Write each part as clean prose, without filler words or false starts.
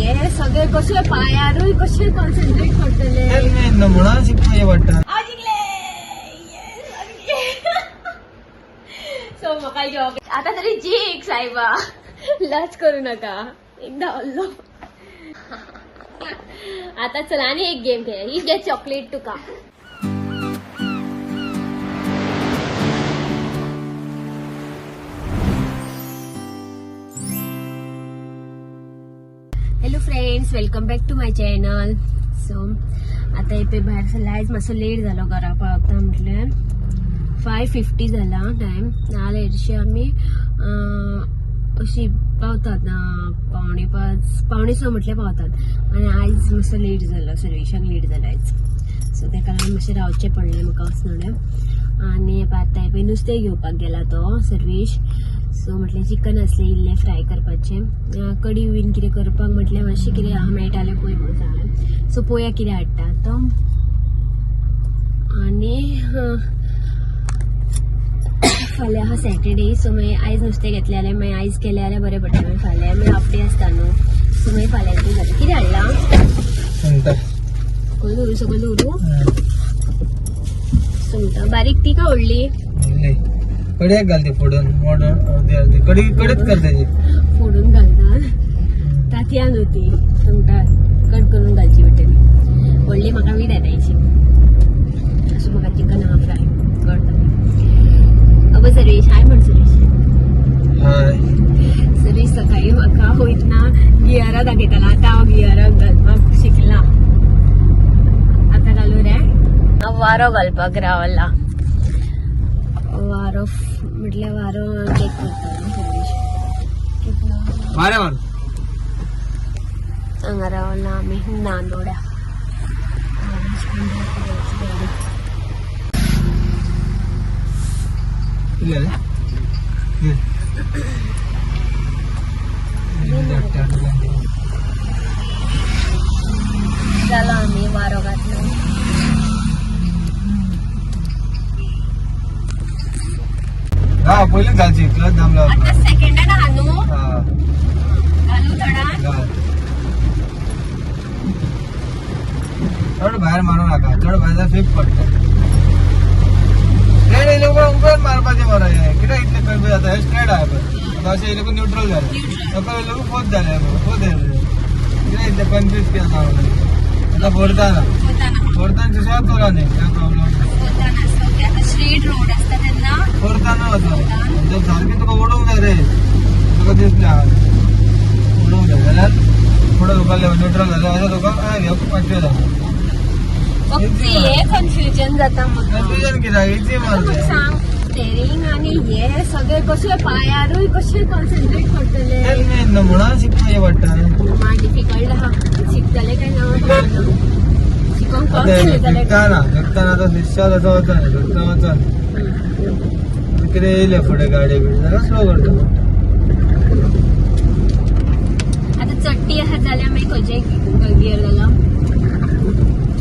हे सगळे कसे पायारूय कसे कॉन्सन्ट्रेट करतले म्हणून शिकता वाटतं. सो म्हाका जॉब आता तरी जीक सायबा लच करू नका एकदा हल्लो. आता चला आणि एक गेम खेळ. ही गेट चॉकलेट तुका. Hello friends, welcome back to my channel. So आता येते बाहेर सरला. आयज मातसो लेट जालो घरा पावता म्हटल्यार 5:50 जाला टायम. नाल्यार हरशी आमी अशी पावतात 5:45 म्हटल्यार पावतात. आनी आयज मातसो लेट जालो, सर्वेशाक लेट जाला आयज. सो तेका लागून मातशें रावचें पडलें म्हाका वचनोडें. आनी आता पळय नुस्तें घेवपाक गेला तो सर्वेश. सो म्हटल्यार चिकन आसलें इल्लें फ्राय करपाचें. कडी बीन कितें करपाक म्हटल्यार मातशें कितें मेळटालें पळय म्हणून सांगलें. सो पळोवया कितें हाडटा तो. आनी फाल्यां आहा सॅटर्डे. सो मागीर आयज नुस्तें घेतलें जाल्यार मागीर आयज केलें जाल्यार बरें पडटा. मागीर फाल्यां मागीर हाफ डे आसता न्हू. सो मागीर फाल्यां कितें जाता. कितें हाडलां सकयल दवरू सकयल दवरू. सुंगटां बारीक ती का व्हडली. कड्याक घाल ते फोडून अर्दी कडी कडीत कर त्याची फोडून घालतात. तातयां न्हू ती सुंगटां कट करून घालची पडटली. व्हडली म्हाका वीड येतायची. असो म्हाका चिकन हांगा फ्राय करता. अब सुरेश हाय म्हण. सुरेश सकाळी म्हाका वयतना गियरां दाखयतालो. आतां हांव गियराक घालपाक शिकला. आतां घालू रे. हांव वारो घालपाक रावला. वारो म्हटल्यार वारो चॅक करता सुरेश कितलो. हांगा रावला आमी नांदोड्या. चला आम्ही वारो घातलो. हा पहिले घालची क्लच दामला. आता सेकंडान हानू घालू थोडा. थोडं बाहेर मारू नका. थोडं बाहेर फेक पडतो. उभं मारपाचे बरं आहे. किती इतले कमी जाता. हे स्ट्रेट आहे पण असे हे लोक न्यूट्रल झाले. हे लोक फोत झाले. फोत किती इतले कन्फ्युज केला. आता फोडताना सुद्धा चोरा नाही. काय प्रॉब्लेम स्ट्रेट रोड असता त्यांना फोडताना होतं. सारखी तुका ओढून जाय रे. तुका दिसल्या ओढून जाय जाल्यार थोडं लोकांना न्यूट्रल झालं असं तुका घेवप वाटतं जाता. हे कन्फ्युजन जाता. कन्फ्युजन कित्याक इजी मारते. सांग स्टेरिंग आणि हे सगळे कसे पायारूय कसे कॉन्सन्ट्रेट करतले म्हणून शिकता वाटतं. डिफिकल्ट आहा. शिकतले काय ना शिकताना तो निश्चल असं होतं नाही. शिकता वचन कितें येयले फुडें गाडी बिडी जाल्यार स्लो करता. आता चट्टी आहा जाल्यार मागीर खंयचे गियर घाला.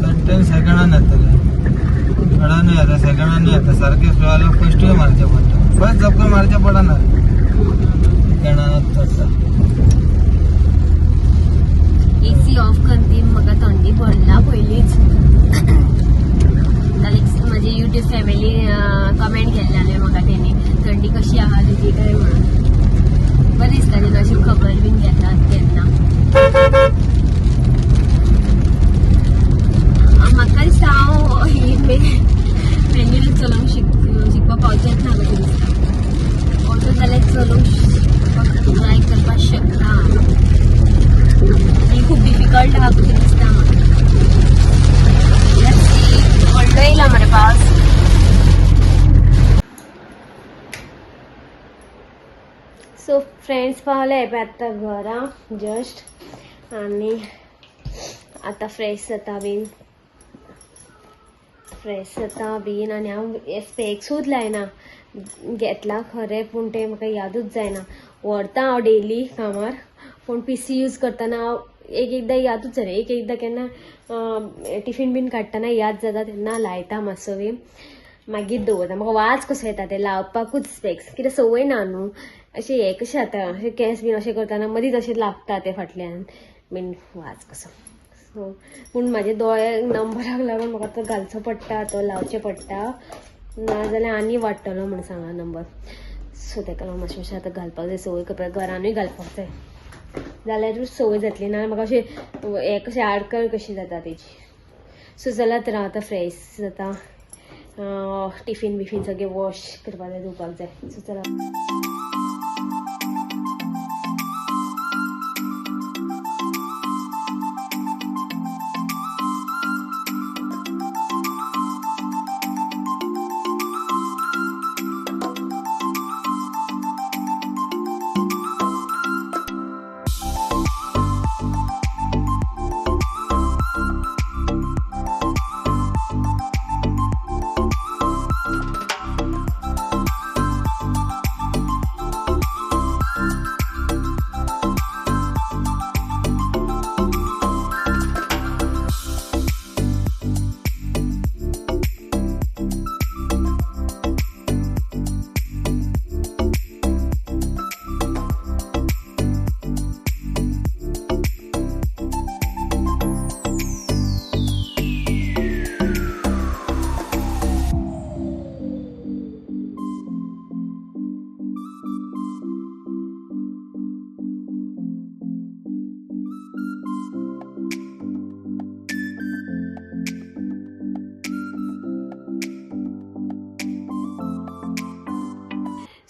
चट्ट्यान सेकंडान येतले. थोड्यान येता सेकंडान येता. सारखे स्लो जाल्यार फस्टूय मारचे पडटा. फस्ट झपकन मारचे पडना. सेकंडानच चडटा. एसी ऑफ करती. म्हाका थंडी पडला पयलींच. माझी युट्यूब फॅमिली कमेंट केल्ले म्हाका तेणी थंडी कशी आहा तुजी काय म्हणून. बरें दिसता तेन्ना अशी खबर बीन घेतात तेन्ना. म्हाका दिसता हांव ही मॅन्युअल चलोवंक शिकपाक पावचेंच ना कशें दिसता. ऑटो जाल्यार चलोवंक ट्राय करपाक शकता. खूप डिफिकल्ट आहा कशें दिसता म्हाका. व्हडलो येयला मरे पावस. सो फ्रेंड्स पावले आतां घरा जस्ट. आनी आतां फ्रेश जाता बीन आनी हांव स्पेक्सूच लायना. घेतला खरें पूण तें म्हाका यादूच जायना. व्हरता हांव डेली कामार पूण पीसी यूज करतना हांव एकदां यादूच जालें. एकदां केन्ना टिफीन बीन काडटना याद जाता तेन्ना लायता मातसो वेळ. मागीर दवरता. म्हाका वाज कसो येता ते लावपाकूच स्पेक्स. कित्याक संवय ना न्हू. अशें हे कशें जाता अशें केंस बीन अशें करतना मदींच अशें लागता ते फाटल्यान बीन वाज कसो. सो पूण म्हाजे दोळे नंबराक लागून म्हाका तो घालचो पडटा, तो लावचें पडटा, नाजाल्यार आनी वाडटलो म्हण सांगा नंबर. सो ताका लागून मातशें मातशें आतां घालपाक जाय, संवय करपाक घरानूय घालपाक जाय, जाल्यारूच संवय जातली ना म्हाका अशें हें कशें आडकळ कशी जाता तेजी. सो जाल्यार तर हांव आतां फ्रेश जाता, टिफीन बिफीन सगळें वॉश करपाक जाय, धुवपाक जाय. सो चला.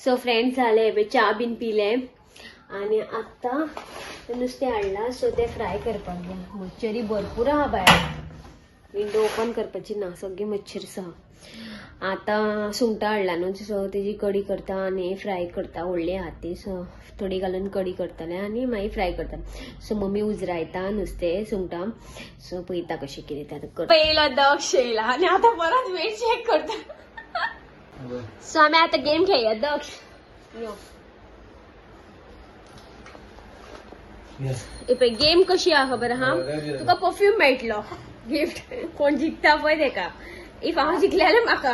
सो फ्रेंड्स झाले चा बीन पिले आणि आता नुस्तें हाडला, सो ते फ्राय करपाक जाय. मच्छरी भरपूर आहा भायर, विंडो ओपन करपाची ना, सगळी मच्छर आहा. आता सुंगटां हाडला न्हू, सो तेजी कडी करता आनी फ्राय करता, व्हडली आहा ती, सो थोडी घालून कडी करतले आनी मागीर फ्राय करता. सो मम्मी उजरायता नुस्तें सुंगटां, सो पळयता कशें कितें तें करता. पयलो दक्ष येयला आनी आतां परत वेट चेक करता. सो आम्ही आता गेम खेळूया. दक्ष यो, गेम कशी आहा खबर आहा, तुका परफ्यूम मेळटलो गिफ्ट, कोण जिखता पळय तेका. इफ हांव जिखले जाल्यार म्हाका.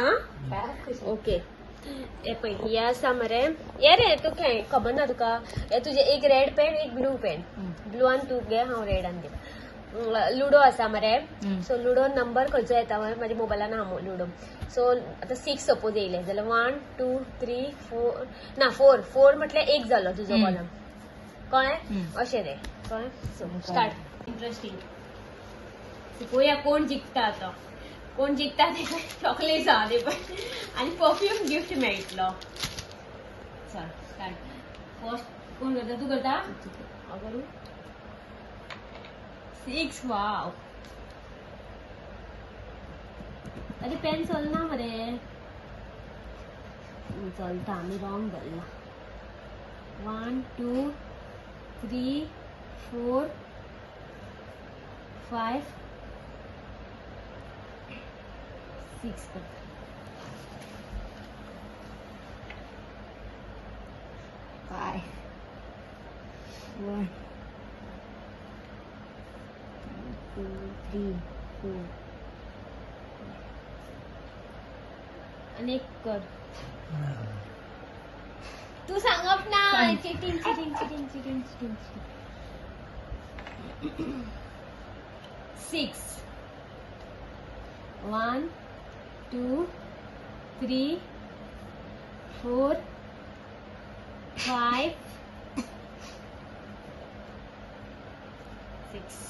ओके, हे पळय हे आसा मरे, हे रे तू खेळ, खबर ना तुका, हे तुजे एक रेड पेन एक ब्लू पेन, ब्लूआन तू घे, हांव रेडान दिता. लुडो आसा मरे, सो लुडो नंबर खंयचो येता म्हाज्या मोबायलान आहा लुडो. सो आता 6 सपोज येयले जाल्यार 1 2 3 4 ना 4 म्हटल्यार एक जालो तुजो कॉलम, कळ्ळें, अशें रे, कळ्ळें. So start. इंटरेस्टिंग. पळोवया कोण जिखता. आता कोण जिखता तेका चॉकलेट्स आहा ते पण आनी परफ्यूम गिफ्ट मेळटलो. चल स्टार्ट. फर्स्ट कोण करता, तू करता? हांव करूं. 6. वाव, अरे पेन चलना मरे. चलता, आमी रॉंग धरला. 1 2 3 4 5 6 करता. 5 1 2 3 4 अनेक कर. तू सांगप ना. Cheating cheating cheating cheating cheating. 6 1 2 3 4 5 6.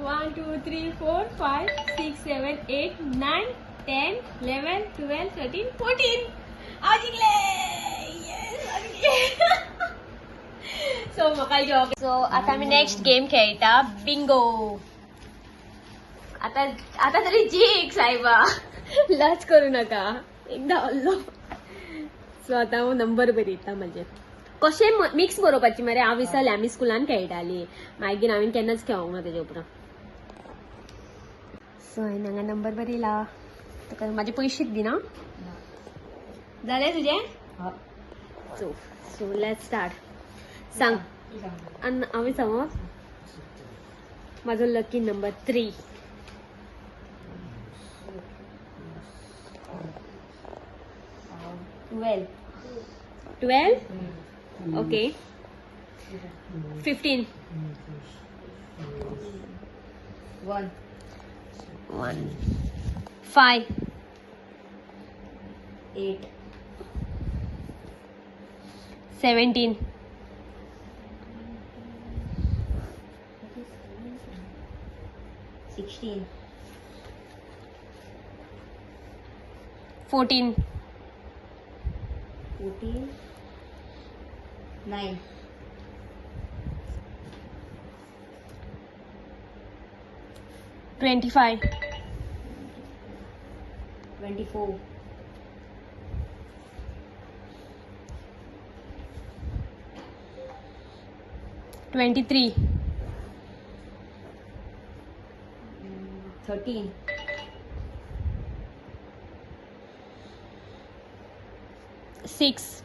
1 2 3 4 5 6 7 8 9 10 11 12 13 14. आज जिंकले. सो म्हाका जॉब. सो आता आमी नेक्स्ट गेम खेळटा, बिंगो. आता तरी जिंक सायबा, लज करू नका, एकदा हल्लो. सो आता हांव नंबर बरयता म्हाजे. कशें मिक्स बरोवपाची मरे, हांव विसरलें, आमी स्कुलान खेळटाली, मागीर हांवें केन्नाच खेळोंक ना तेजे उपरांत. सो हांवें हांगा नंबर बरयला. तुका म्हाजे पयशेच दिना जालें तुजें. So let's start. सांग. हांवें सांगो म्हाजो lucky number 3. 12. Okay. 15. 1. 5. 8. 17. 16. 14. 9. 25. 24. 23. 13. 6.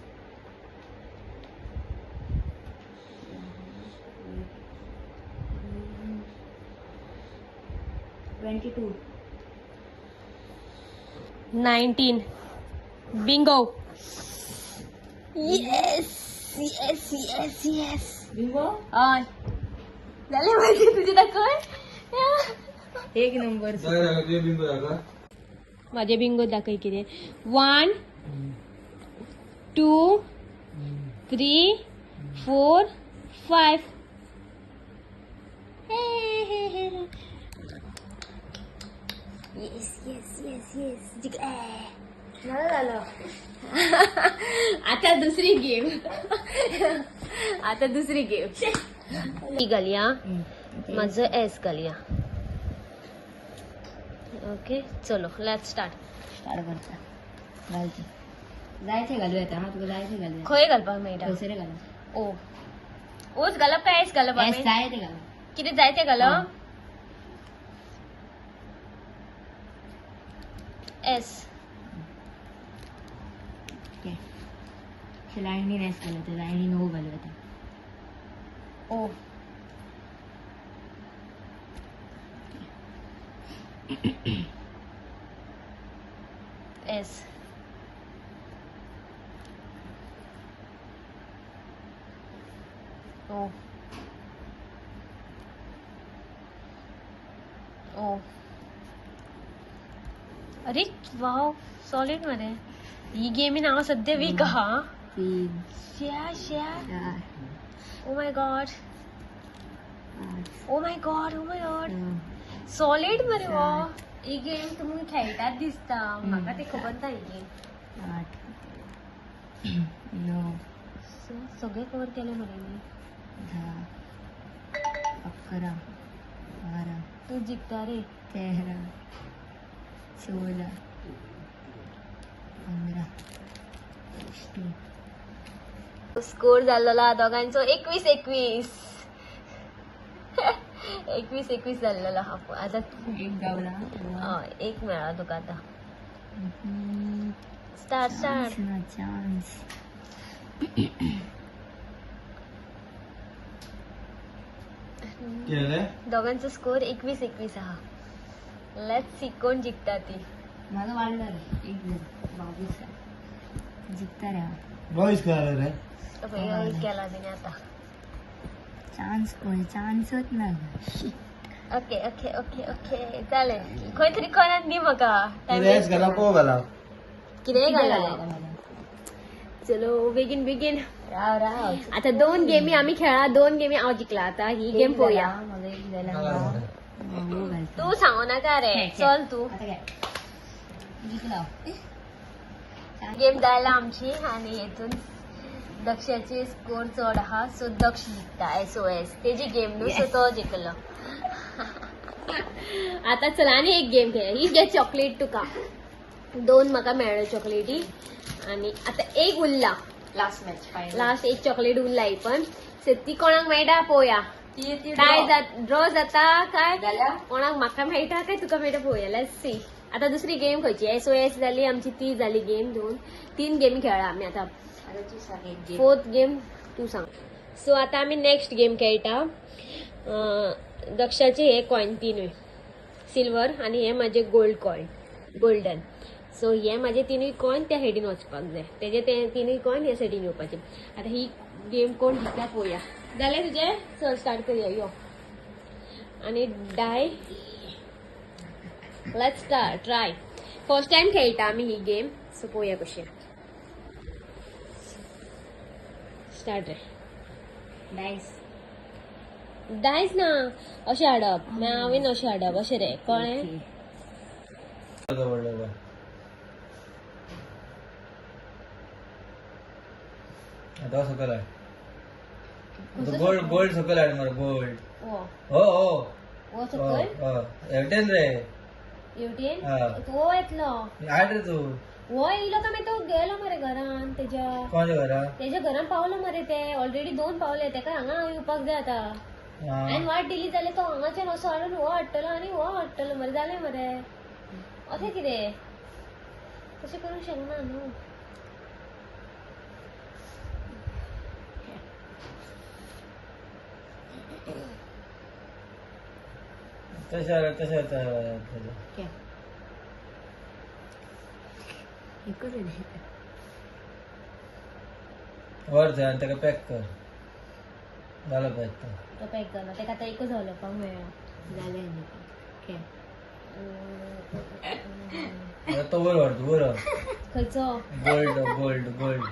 22. 19. Bingo. Yes. Bingo झाले माहिती तुझी दाखव. एक नंबर बिंगो दाखव. माझे बिंगो दाखव किती. 1 2 3 4 5. येस. झालं. आता दुसरी गेम. ही घालया. माझं एस घालया. ओके चलो लेट्स स्टार्ट. करता घालते जायचे घालूया आता. तुका जायचे घालूया खंय घालपाक मेळटा. दुसरे घालू ओच घालप काय एस घालप. एस जाय ते घालू. किती जाय ते घालप. एस. ओके लाईनी एस घालू. ते लाईनी नो घालू आता. O S. ओ अरे वाव सॉलिड मध्ये ही गेम नाव सध्या वीक हा. 3 श्या 4 ओ माय गॉड 8 सॉलिड मरे वा. ही गेम तुम्ही खेळटात दिसता. म्हाका ते खबर ना ही गेम. 8 9 सगळे कवर केले मरे मी. 10 11 12 तू जिंकता रे. 13 16 15 16. स्कोर झालेला दोघांचो 21-21. 21-21 झालेला. आता एक गावला एक मिळाला तुका आता. स्टार्ट. चान्स केलं दोघांचा स्कोर 21-21 हा. लेट्स सी कोण जिंकता ती. माझं वाढलं रे. एक 22 जिंकता रे. बॉईज करायला रे. केला तिने आता. चान्स कोण चान्सच ना. ओके चालेल. खंय तरी कळत न्ही म्हाका. रेस घाला को घाला. कितेंय घाला. चलो बेगीन. राव आता 2 गेमी आम्ही खेळा. 2 गेमी हांव जिंकला. आता ही गेम पळोवया. माझं एक झाला. तू सांगू नका रे. चल तू. आता काय जिंकला. गेम जायला आमची आणि हेतून दक्षाचे स्कोर चढ हा. सो दक्ष जिंकता. SOS तेजी गेम न्हू. सो तो जिंकलो. आता चला आणि एक गेम खेळ. ही घे चॉकलेट तुका. 2 म्हाका मेळ्ळ्यो चॉकलेटी. आणि आता एक उरला. Last match final. लास्ट एक चॉकलेट उरला. ही पण ती कोणाक मेळटा पळोवया. काय ड्रॉ जाता काय कोणाक म्हाका मेळटा काय तुका मेळटा पळोवया. Let's see. आता दुसरी गेम खंयची. SOS जाली आमची. ती जाली गेम 2. 3 गेमी खेळ्ळा आमी. आता 4th गेम तू सांग. सो आता आम्ही नेक्स्ट गेम खेळटा. दक्षाचे हे कॉइन 3 सिल्वर आणि हे माझे गोल्डन. सो हे माझे तिनूय कॉइन त्या सायडीन वचपाक जाय तेजे ते तिनूय कॉइन ह्या सायडीन येवपाचे आता ही गेम कोण जिंकता पळोवया जालें तुजें चल स्टार्ट करूया यो आणि डाय let's start try first time खेळटा आमी ही गेम सो पळोवया कशें स्टार्ट रे डायस डायस ना अशें हाडप हांवें अशें हाडप अशें रे कळ्ळें आता सकल आहे गोल्ड गोल्ड सकल आहे मरे गोल्ड ओ हो हो ओ सकल एवटेन रे येवटेन हा. तो येतलो आड रे तू हो येयलो का मागीर तो गेलो मरे घरान तेज्या कोणाच्या घरा तेज्या घरान पावलो मरे ते ऑलरेडी 2 पावले तेका हांगा येवपाक जाय आता हांवें वाट दिली जाल्यार तो हांगाच्यान असो हाडून हो हाडटलो आनी हो हाडटलो मरे जालें मरे अशें कितें तशें करूंक शकना न्हू तशा वर जा ताका पॅक कर झालं पॅक कर तो पॅक जाला तेका आतां एकूच हलोवपाक मेळ्ळा जालें आनी खेळ आता तो वर व्हर वर खंयचो गोल्ड गोल्ड गोल्ड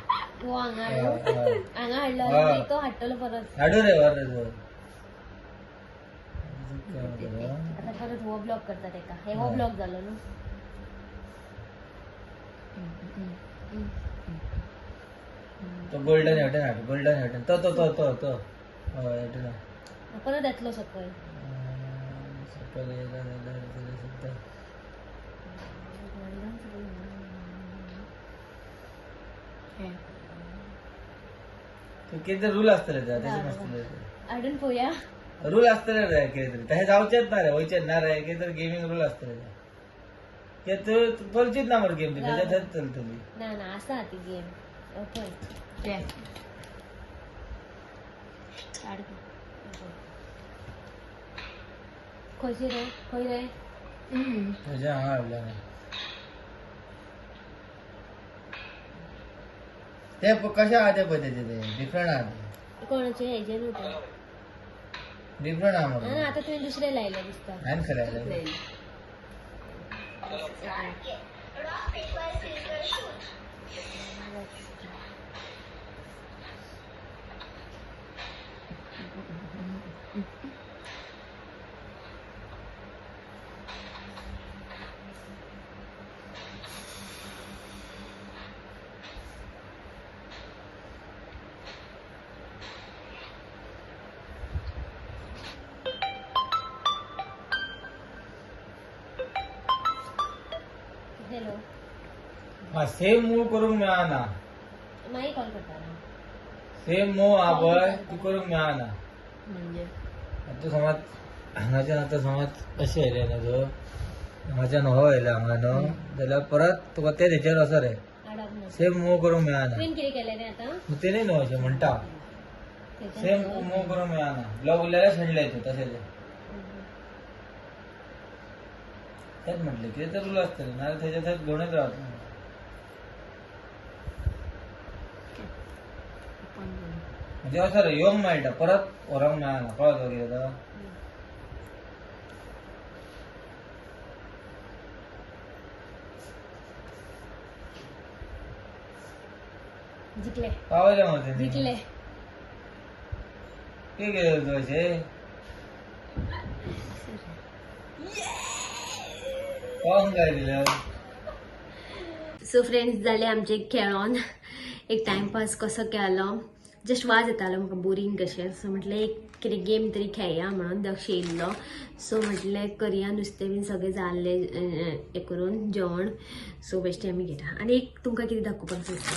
तो हांगा हांगा हाडलो हा. आनी तो हाडटलो परत हाडू रे वर रे आता परत हो ब्लॉक करता तेका हे हो ब्लॉक जालो न्हू तो गोल्डन हेटन हाड गोल्डन हेटन तो तो तो तो तो हेटन परत येतलो सकयल सकल किती रूल असतले त्याचे नसतले हाडून पळोवया रूल असतले रे कितें तशें जावचेच ना रे वयचेच ना रे कितें गेमींग रूल असतले ते तू बोलचीच ना मरे गेम ती त्याच्यातच चलतली ना ना आसा ती गेम ओके खंयची रे खंय रे त्याच्या हांगा हाडल्या ते कशें आहा ते पळय तेचे ते डिफरंट आहा ते कोणाचे हेजे न्हू ते डिफरंट आहा म्हाका आता तुवें दुसरे लायले दिसता हांवें खरें आयलें हॅलो हा सेम मूव करूंक मेळना मागीर कॉल करता सेम मूव आहा पळय ती करूंक मेळना म्हणजे आतां समज हांगाच्यान आतां समज अशें येयलें न्हू तूं हांगाच्यान हो येयला हांगा न्हू जाल्यार परत तुका ते तेचेर वचो रे हाडप ना सेम मूव करूंक मेळना तुवें कितें केलें रे आतां तेणी न्हू अशें म्हणटा सेम मूव करूंक मेळना ब्लॉक उरल्यार शेणले तूं तशें तेच म्हटलें कितें तर रूल आसतले नाजाल्यार तेच्या थंय घेवनच रावता म्हणजे असं रे येवंक मेळटा परत व्हरोंक मेळना कळ्ळो कितें तो जिंकले पावले मग तेणी जिंकले कितें केलें तूं अशें पावूंक काय दिलं सो फ्रेंड्स जाले आमचे खेळोन एक टाइमपास कसो केलो जस्ट वाज येतालो म्हाका बोरींग कशें सो म्हटलें एक कितें गेम तरी खेळया म्हणून दक्ष येयल्लो सो म्हटलें करया नुस्तें बीन सगळें जाल्लें हें करून जेवण सो बेश्टें आमी घेता आनी एक तुमकां कितें दाखोवपाक सोदता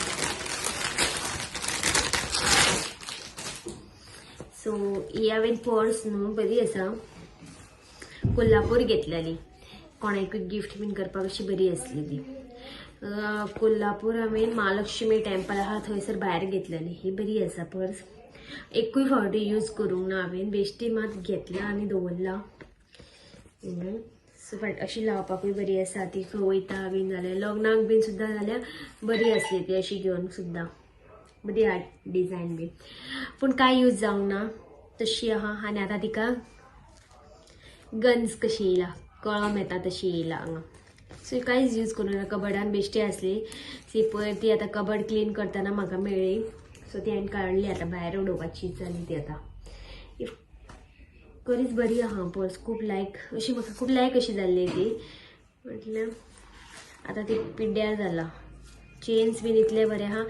सो ही हांवें पर्स न्हू बरी आसा कोल्हापूर घेतलेली कोणाकूय गिफ्ट बीन करपाक अशी बरी आसली ती कोल्हापूर हांवें महालक्ष्मी टेम्पल आहा थंयसर भायर घेतलेली ही बरी आसा पर्स एकूय फावटी यूज करूंक ना हांवें बेश्टी मात घेतल्या आनी दवरला सो बट अशी लावपाकूय बरी आसा ती खवयता बीन जाल्यार लग्नाक बीन सुद्दां जाल्यार बरी आसली ती अशी घेवन सुद्दां बरी आर्ट डिझायन बी पूण काय यूज जावंक ना तशी आहा आनी आतां तिका गन्स कशी येयला कळम येता तशी येयला हांगा सो कांयच यूज करूं ना कबडान बेश्टी आसली ती पयर ती आतां कबड क्लीन करतना म्हाका मेळ्ळी सो ती हांवें काडली आतां भायर उडोवपाची जाली ती आतां खरीच बरी आहा पर्स खूब लायक अशी म्हाका खूब लायक अशी जाल्ली ती म्हटल्यार आतां ती पिड्ड्यार जाला चेन्स बीन इतले बरे आहा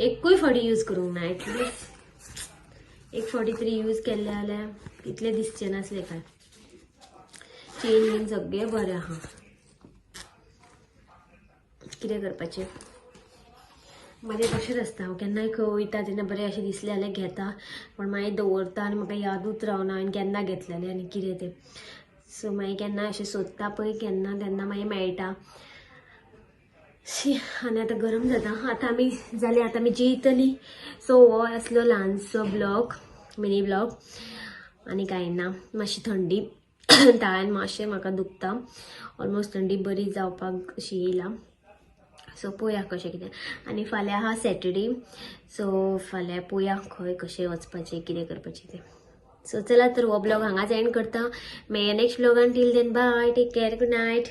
एकूय फावटी यूज करूंक ना एटलिस्ट एक फावटी तरी यूज केल्ले जाल्यार इतले दिसचे नासले काय चेन बीन सगळे बरे आहा कितें करपाचें माझे तशेंच आसता हांव केन्नाय खंय वयता तेन्ना बरें अशें दिसलें जाल्यार घेता पण मागीर दवरता आनी म्हाका यादूच रावना हांवें केन्ना घेतलेलें आनी कितें तें सो मागीर केन्ना अशें सोदता पळय केन्ना तेन्ना मागीर मेळटा शी आनी आतां गरम जाता आतां आमी जाल्यार आतां आमी जेयतलीं सो हो आसलो ल्हानसो ब्लॉग मिनी ब्लॉग आनी कांय ना मातशी थंडी ताळ्यान मातशें म्हाका दुखता ऑलमोस्ट थंडी बरी जावपाक अशी येयला सो पळोवया कशें कितें आनी फाल्यां आहा सॅटर्डे सो फाल्यां पळोवया खंय कशें वचपाचें कितें करपाचें तें सो चला तर हो ब्लॉग हांगाच एंड करता मेळया नेक्स्ट ब्लॉगान till then bye take care good night